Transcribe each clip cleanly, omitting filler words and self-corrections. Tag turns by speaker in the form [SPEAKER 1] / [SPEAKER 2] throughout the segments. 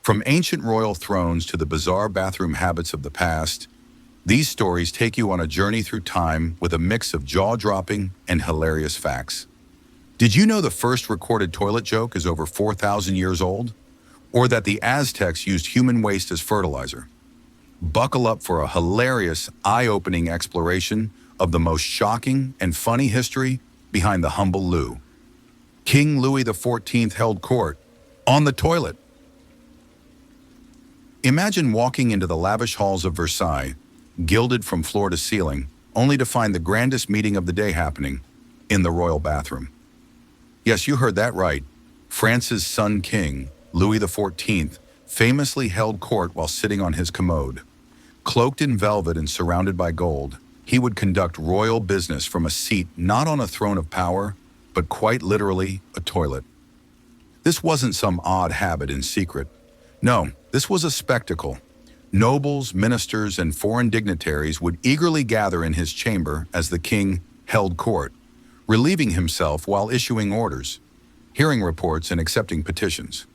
[SPEAKER 1] From ancient royal thrones to the bizarre bathroom habits of the past, these stories take you on a journey through time with a mix of jaw-dropping and hilarious facts. Did you know the first recorded toilet joke is over 4,000 years old? Or that the Aztecs used human waste as fertilizer? Buckle up for a hilarious, eye-opening exploration of the most shocking and funny history behind the humble loo. King Louis XIV held court on the toilet. Imagine walking into the lavish halls of Versailles, gilded from floor to ceiling, only to find the grandest meeting of the day happening in the royal bathroom. Yes, you heard that right. France's son king, Louis XIV, famously held court while sitting on his commode. Cloaked in velvet and surrounded by gold, he would conduct royal business from a seat not on a throne of power, but quite literally a toilet. This wasn't some odd habit in secret. No, this was a spectacle. Nobles, ministers, and foreign dignitaries would eagerly gather in his chamber as the king held court, relieving himself while issuing orders, hearing reports, and accepting petitions.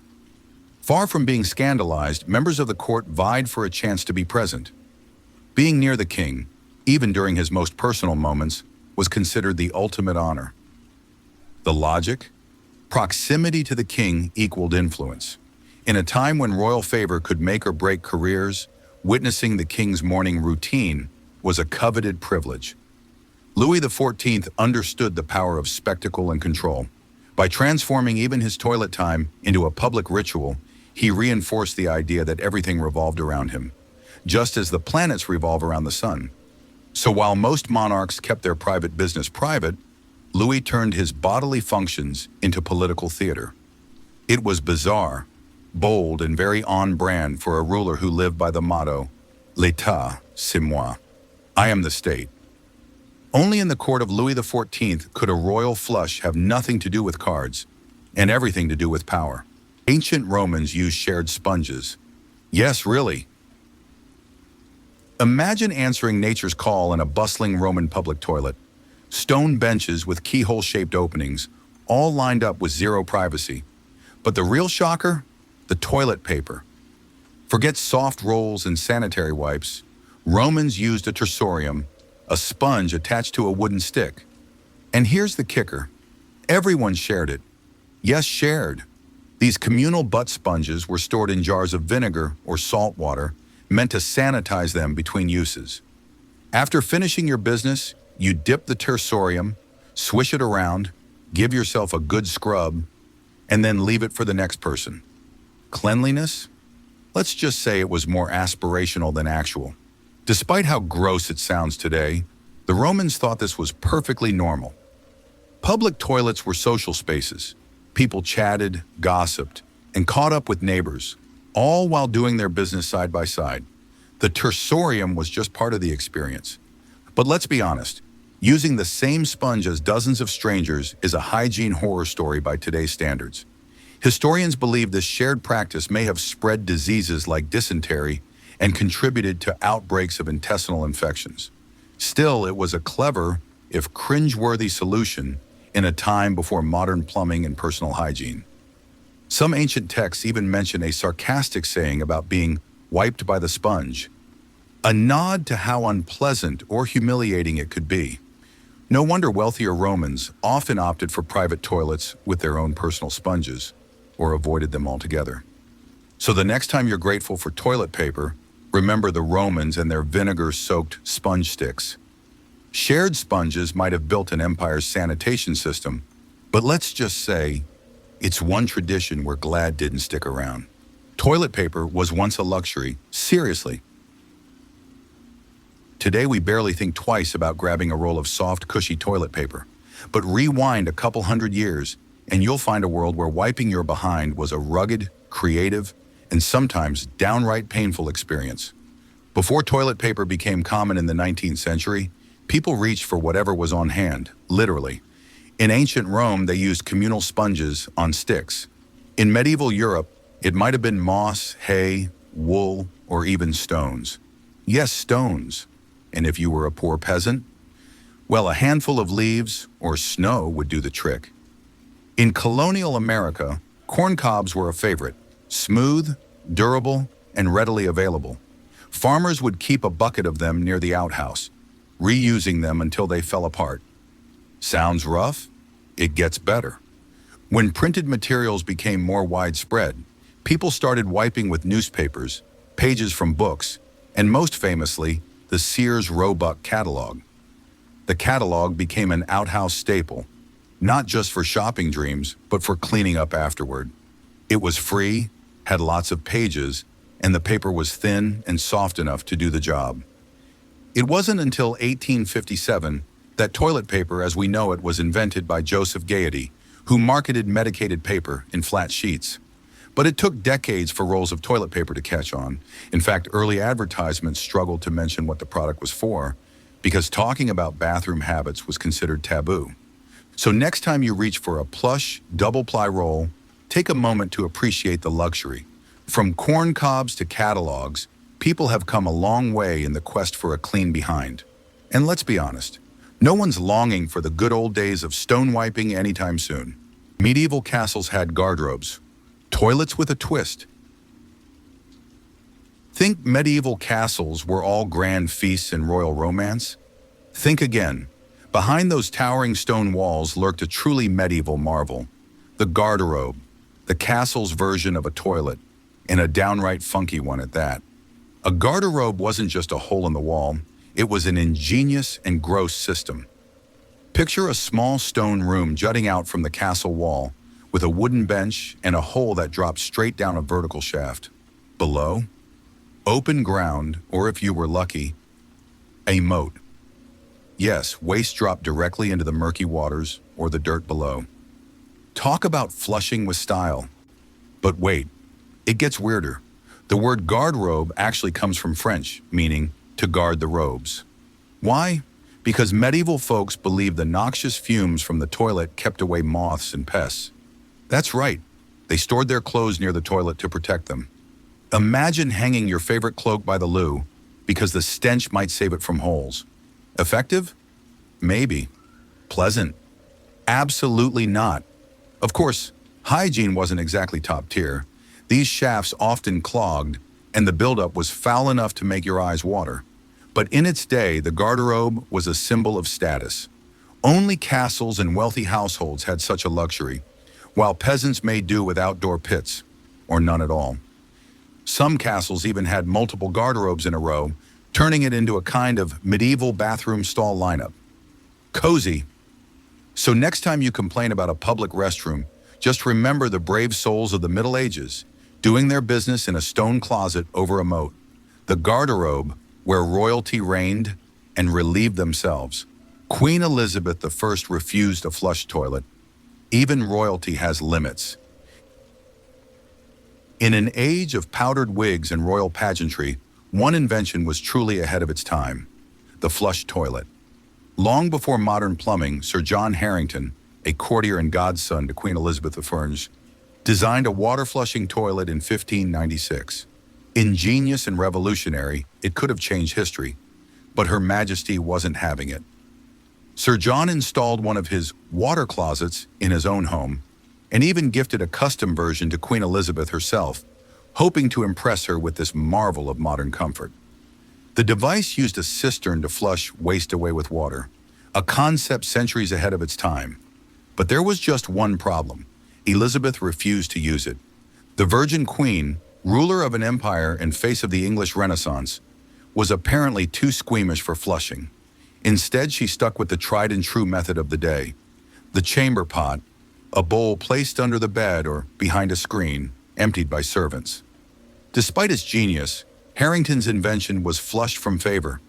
[SPEAKER 1] Far from being scandalized, members of the court vied for a chance to be present. Being near the king, even during his most personal moments, was considered the ultimate honor. The logic? Proximity to the king equaled influence. In a time when royal favor could make or break careers, witnessing the king's morning routine was a coveted privilege. Louis XIV understood the power of spectacle and control. By transforming even his toilet time into a public ritual, he reinforced the idea that everything revolved around him, just as the planets revolve around the sun. So while most monarchs kept their private business private, Louis turned his bodily functions into political theater. It was bizarre, bold, and very on-brand for a ruler who lived by the motto, "L'État, c'est moi." I am the state. Only in the court of Louis XIV could a royal flush have nothing to do with cards and everything to do with power. Ancient Romans used shared sponges. Yes, really. Imagine answering nature's call in a bustling Roman public toilet. Stone benches with keyhole-shaped openings, all lined up with zero privacy. But the real shocker? The toilet paper. Forget soft rolls and sanitary wipes. Romans used a tersorium, a sponge attached to a wooden stick. And here's the kicker. Everyone shared it. Yes, shared. These communal butt sponges were stored in jars of vinegar or salt water, meant to sanitize them between uses. After finishing your business, you dip the tersorium, swish it around, give yourself a good scrub, and then leave it for the next person. Cleanliness? Let's just say it was more aspirational than actual. Despite how gross it sounds today, the Romans thought this was perfectly normal. Public toilets were social spaces. People chatted, gossiped, and caught up with neighbors, all while doing their business side by side. The tersorium was just part of the experience. But let's be honest, using the same sponge as dozens of strangers is a hygiene horror story by today's standards. Historians believe this shared practice may have spread diseases like dysentery and contributed to outbreaks of intestinal infections. Still, it was a clever, if cringe-worthy solution in a time before modern plumbing and personal hygiene. Some ancient texts even mention a sarcastic saying about being wiped by the sponge, a nod to how unpleasant or humiliating it could be. No wonder wealthier Romans often opted for private toilets with their own personal sponges, or avoided them altogether. So the next time you're grateful for toilet paper, remember the Romans and their vinegar-soaked sponge sticks. Shared sponges might have built an empire's sanitation system, but let's just say it's one tradition we're glad didn't stick around. Toilet paper was once a luxury, seriously. Today we barely think twice about grabbing a roll of soft, cushy toilet paper. But rewind a couple hundred years, and you'll find a world where wiping your behind was a rugged, creative, and sometimes downright painful experience. Before toilet paper became common in the 19th century, people reached for whatever was on hand, literally. In ancient Rome, they used communal sponges on sticks. In medieval Europe, it might have been moss, hay, wool, or even stones. Yes, stones. And if you were a poor peasant, well, a handful of leaves or snow would do the trick. In colonial America, corn cobs were a favorite. Smooth, durable, and readily available. Farmers would keep a bucket of them near the outhouse, reusing them until they fell apart. Sounds rough? It gets better. When printed materials became more widespread, people started wiping with newspapers, pages from books, and most famously, the Sears Roebuck catalog. The catalog became an outhouse staple, not just for shopping dreams, but for cleaning up afterward. It was free, had lots of pages, and the paper was thin and soft enough to do the job. It wasn't until 1857 that toilet paper as we know it was invented by Joseph Gaiety, who marketed medicated paper in flat sheets. But it took decades for rolls of toilet paper to catch on. In fact, early advertisements struggled to mention what the product was for, because talking about bathroom habits was considered taboo. So next time you reach for a plush, double-ply roll, take a moment to appreciate the luxury. From corn cobs to catalogs, people have come a long way in the quest for a clean behind. And let's be honest, no one's longing for the good old days of stone wiping anytime soon. Medieval castles had garderobes, toilets with a twist. Think medieval castles were all grand feasts and royal romance? Think again. Behind those towering stone walls lurked a truly medieval marvel. The garderobe, the castle's version of a toilet, and a downright funky one at that. A garderobe wasn't just a hole in the wall, it was an ingenious and gross system. Picture a small stone room jutting out from the castle wall, with a wooden bench and a hole that dropped straight down a vertical shaft. Below, open ground, or if you were lucky, a moat. Yes, waste dropped directly into the murky waters or the dirt below. Talk about flushing with style. But wait, it gets weirder. The word garderobe actually comes from French, meaning to guard the robes. Why? Because medieval folks believed the noxious fumes from the toilet kept away moths and pests. That's right, they stored their clothes near the toilet to protect them. Imagine hanging your favorite cloak by the loo because the stench might save it from holes. Effective? Maybe. Pleasant? Absolutely not. Of course, hygiene wasn't exactly top tier. These shafts often clogged, and the buildup was foul enough to make your eyes water. But in its day, the garderobe was a symbol of status. Only castles and wealthy households had such a luxury, while peasants made do with outdoor pits, or none at all. Some castles even had multiple garderobes in a row, turning it into a kind of medieval bathroom stall lineup. Cozy. So next time you complain about a public restroom, just remember the brave souls of the Middle Ages, doing their business in a stone closet over a moat. The garderobe, where royalty reigned and relieved themselves. Queen Elizabeth I refused a flush toilet. Even royalty has limits. In an age of powdered wigs and royal pageantry, one invention was truly ahead of its time: the flush toilet. Long before modern plumbing, Sir John Harington, a courtier and godson to Queen Elizabeth I, designed a water-flushing toilet in 1596. Ingenious and revolutionary, it could have changed history, but Her Majesty wasn't having it. Sir John installed one of his water closets in his own home, and even gifted a custom version to Queen Elizabeth herself, hoping to impress her with this marvel of modern comfort. The device used a cistern to flush waste away with water, a concept centuries ahead of its time. But there was just one problem. Elizabeth refused to use it. The Virgin Queen, ruler of an empire and face of the English Renaissance, was apparently too squeamish for flushing. Instead, she stuck with the tried and true method of the day: the chamber pot, a bowl placed under the bed or behind a screen, emptied by servants. Despite its genius, Harrington's invention was flushed from favor.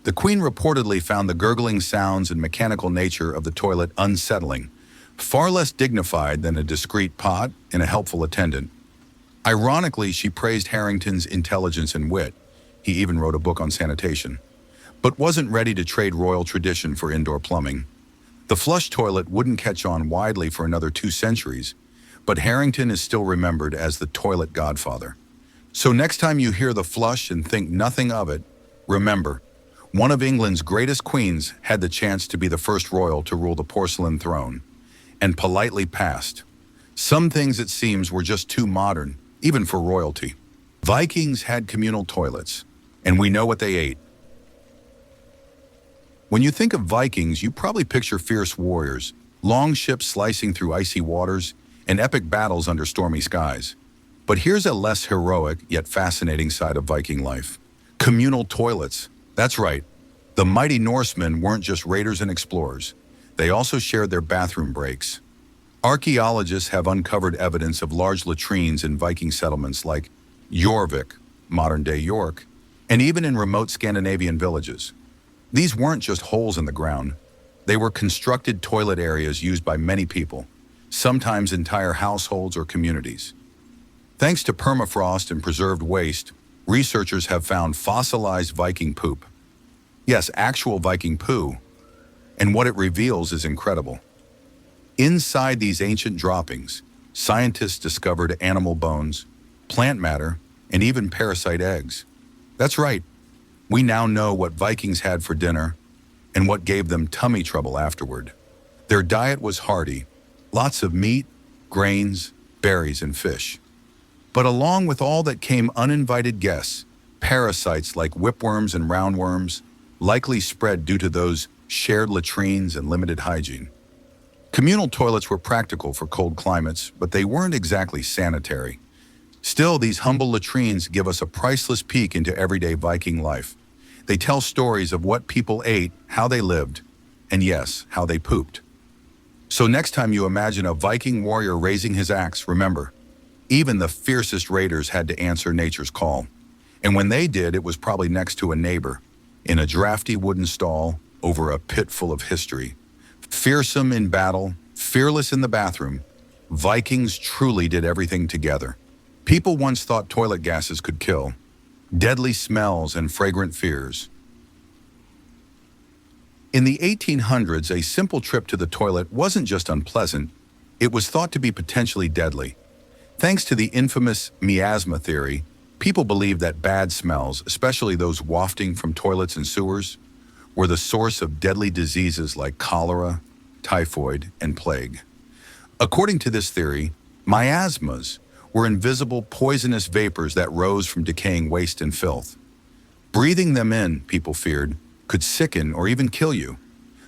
[SPEAKER 1] The Queen reportedly found the gurgling sounds and mechanical nature of the toilet unsettling, far less dignified than a discreet pot and a helpful attendant. Ironically, she praised Harrington's intelligence and wit. He even wrote a book on sanitation, but wasn't ready to trade royal tradition for indoor plumbing. The flush toilet wouldn't catch on widely for another 2 centuries, but Harrington is still remembered as the toilet godfather. So next time you hear the flush and think nothing of it, remember, one of England's greatest queens had the chance to be the first royal to rule the porcelain throne, and politely passed. Some things, it seems, were just too modern, even for royalty. Vikings had communal toilets, and we know what they ate. When you think of Vikings, you probably picture fierce warriors, long ships slicing through icy waters, and epic battles under stormy skies. But here's a less heroic yet fascinating side of Viking life. Communal toilets. That's right. The mighty Norsemen weren't just raiders and explorers. They also shared their bathroom breaks. Archaeologists have uncovered evidence of large latrines in Viking settlements like Jorvik, modern-day York, and even in remote Scandinavian villages. These weren't just holes in the ground. They were constructed toilet areas used by many people, sometimes entire households or communities. Thanks to permafrost and preserved waste, researchers have found fossilized Viking poop. Yes, actual Viking poo. And what it reveals is incredible. Inside these ancient droppings, scientists discovered animal bones, plant matter, and even parasite eggs. That's right. We now know what Vikings had for dinner and what gave them tummy trouble afterward. Their diet was hearty, lots of meat, grains, berries, and fish. But along with all that came uninvited guests, parasites like whipworms and roundworms likely spread due to those shared latrines and limited hygiene. Communal toilets were practical for cold climates, but they weren't exactly sanitary. Still, these humble latrines give us a priceless peek into everyday Viking life. They tell stories of what people ate, how they lived, and yes, how they pooped. So next time you imagine a Viking warrior raising his axe, remember, even the fiercest raiders had to answer nature's call. And when they did, it was probably next to a neighbor, in a drafty wooden stall, over a pit full of history. Fearsome in battle, fearless in the bathroom, Vikings truly did everything together. People once thought toilet gases could kill. Deadly smells and fragrant fears. In the 1800s, a simple trip to the toilet wasn't just unpleasant, it was thought to be potentially deadly. Thanks to the infamous miasma theory, people believed that bad smells, especially those wafting from toilets and sewers, were the source of deadly diseases like cholera, typhoid, and plague. According to this theory, miasmas were invisible, poisonous vapors that rose from decaying waste and filth. Breathing them in, people feared, could sicken or even kill you.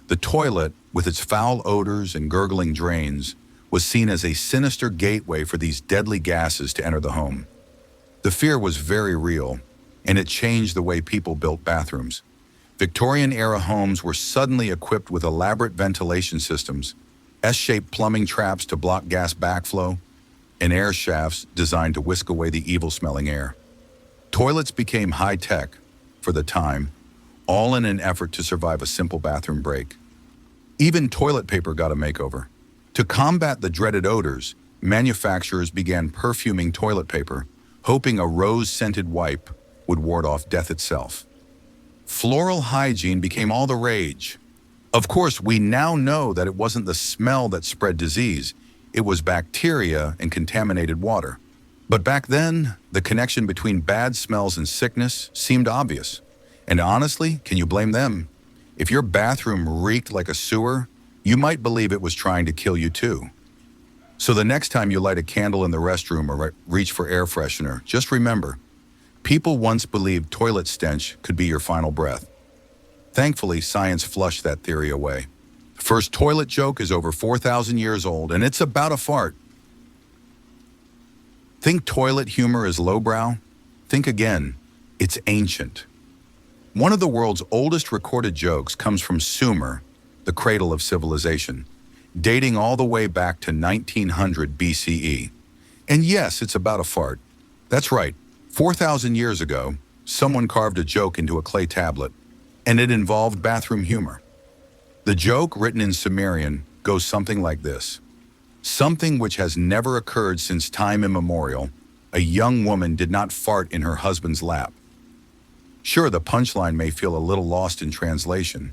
[SPEAKER 1] The toilet, with its foul odors and gurgling drains, was seen as a sinister gateway for these deadly gases to enter the home. The fear was very real, and it changed the way people built bathrooms. Victorian-era homes were suddenly equipped with elaborate ventilation systems, S-shaped plumbing traps to block gas backflow, and air shafts designed to whisk away the evil-smelling air. Toilets became high-tech, for the time, all in an effort to survive a simple bathroom break. Even toilet paper got a makeover. To combat the dreaded odors, manufacturers began perfuming toilet paper, hoping a rose-scented wipe would ward off death itself. Floral hygiene became all the rage. Of course, we now know that it wasn't the smell that spread disease, it was bacteria and contaminated water. But back then, the connection between bad smells and sickness seemed obvious. And honestly, can you blame them? If your bathroom reeked like a sewer, you might believe it was trying to kill you too. So the next time you light a candle in the restroom or reach for air freshener, just remember, people once believed toilet stench could be your final breath. Thankfully, science flushed that theory away. The first toilet joke is over 4,000 years old, and it's about a fart. Think toilet humor is lowbrow? Think again, it's ancient. One of the world's oldest recorded jokes comes from Sumer, the cradle of civilization, dating all the way back to 1900 BCE. And yes, it's about a fart. That's right, 4,000 years ago, someone carved a joke into a clay tablet, and it involved bathroom humor. The joke, written in Sumerian, goes something like this. Something which has never occurred since time immemorial, a young woman did not fart in her husband's lap. Sure, the punchline may feel a little lost in translation.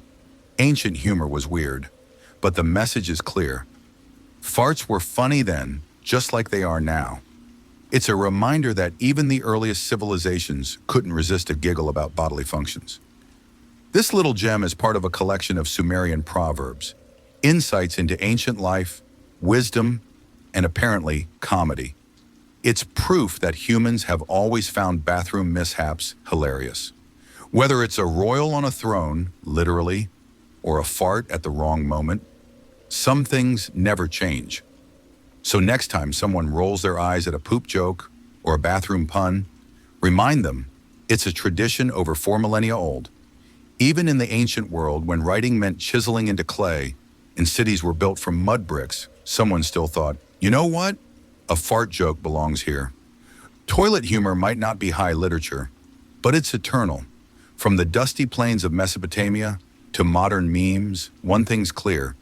[SPEAKER 1] Ancient humor was weird, but the message is clear. Farts were funny then, just like they are now. It's a reminder that even the earliest civilizations couldn't resist a giggle about bodily functions. This little gem is part of a collection of Sumerian proverbs, insights into ancient life, wisdom, and apparently comedy. It's proof that humans have always found bathroom mishaps hilarious. Whether it's a royal on a throne, literally, or a fart at the wrong moment, some things never change. So next time someone rolls their eyes at a poop joke or a bathroom pun, remind them it's a tradition over 4 millennia old. Even in the ancient world, when writing meant chiseling into clay and cities were built from mud bricks, someone still thought, you know what? A fart joke belongs here. Toilet humor might not be high literature, but it's eternal. From the dusty plains of Mesopotamia to modern memes, one thing's clear.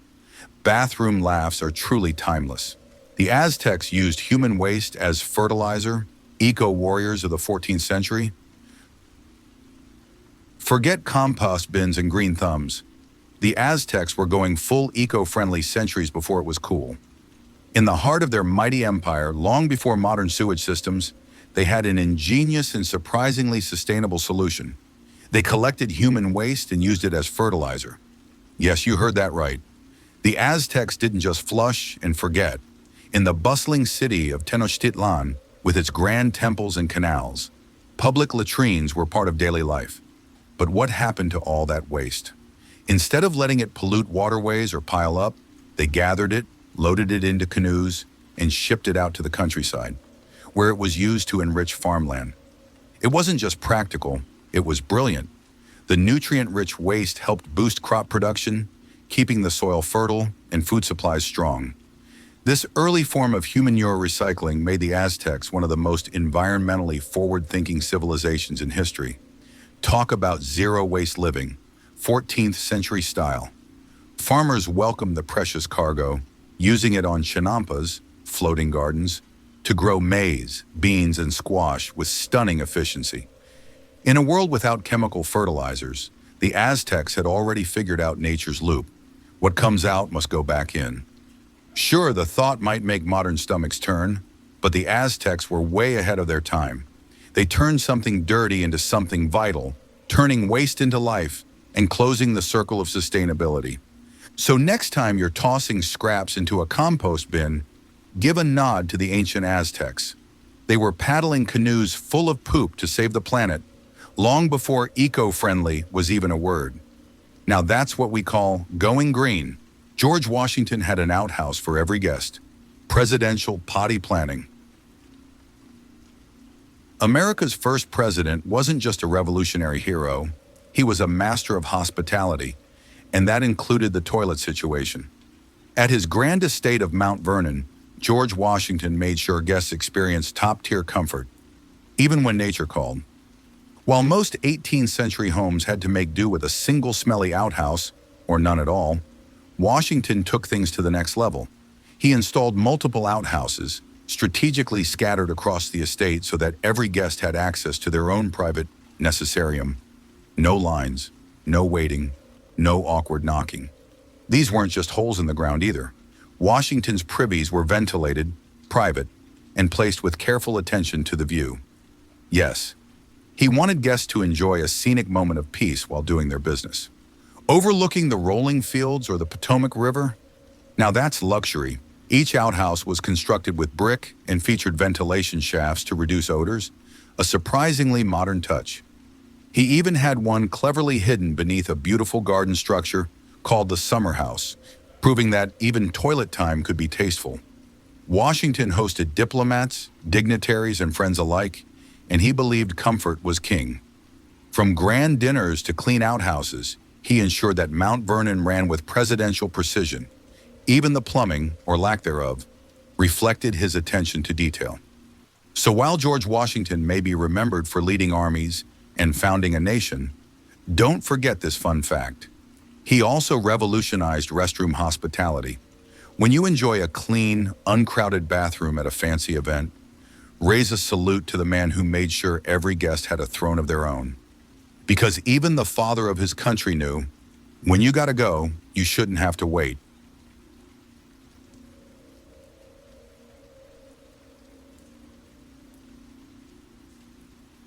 [SPEAKER 1] Bathroom laughs are truly timeless. The Aztecs used human waste as fertilizer, eco-warriors of the 14th century. Forget compost bins and green thumbs. The Aztecs were going full eco-friendly centuries before it was cool. In the heart of their mighty empire, long before modern sewage systems, they had an ingenious and surprisingly sustainable solution. They collected human waste and used it as fertilizer. Yes, you heard that right. The Aztecs didn't just flush and forget. In the bustling city of Tenochtitlan, with its grand temples and canals, public latrines were part of daily life. But what happened to all that waste? Instead of letting it pollute waterways or pile up, they gathered it, loaded it into canoes, and shipped it out to the countryside, where it was used to enrich farmland. It wasn't just practical, it was brilliant. The nutrient-rich waste helped boost crop production, keeping the soil fertile and food supplies strong. This early form of human manure recycling made the Aztecs one of the most environmentally forward-thinking civilizations in history. Talk about zero-waste living, 14th century style. Farmers welcomed the precious cargo, using it on chinampas, floating gardens, to grow maize, beans, and squash with stunning efficiency. In a world without chemical fertilizers, the Aztecs had already figured out nature's loop. What comes out must go back in. Sure, the thought might make modern stomachs turn, but the Aztecs were way ahead of their time. They turned something dirty into something vital, turning waste into life and closing the circle of sustainability. So next time you're tossing scraps into a compost bin, give a nod to the ancient Aztecs. They were paddling canoes full of poop to save the planet, long before eco-friendly was even a word. Now that's what we call going green. George Washington had an outhouse for every guest. Presidential potty planning. America's first president wasn't just a revolutionary hero, he was a master of hospitality, and that included the toilet situation. At his grand estate of Mount Vernon, George Washington made sure guests experienced top-tier comfort, even when nature called. While most 18th century homes had to make do with a single smelly outhouse, or none at all, Washington took things to the next level. He installed multiple outhouses, strategically scattered across the estate so that every guest had access to their own private necessarium. No lines, no waiting, no awkward knocking. These weren't just holes in the ground either. Washington's privies were ventilated, private, and placed with careful attention to the view. Yes, he wanted guests to enjoy a scenic moment of peace while doing their business. Overlooking the rolling fields or the Potomac River? Now that's luxury. Each outhouse was constructed with brick and featured ventilation shafts to reduce odors, a surprisingly modern touch. He even had one cleverly hidden beneath a beautiful garden structure called the summer house, proving that even toilet time could be tasteful. Washington hosted diplomats, dignitaries, and friends alike, and he believed comfort was king. From grand dinners to clean outhouses, he ensured that Mount Vernon ran with presidential precision. Even the plumbing, or lack thereof, reflected his attention to detail. So while George Washington may be remembered for leading armies and founding a nation, don't forget this fun fact. He also revolutionized restroom hospitality. When you enjoy a clean, uncrowded bathroom at a fancy event, raise a salute to the man who made sure every guest had a throne of their own. Because even the father of his country knew, when you gotta go, you shouldn't have to wait.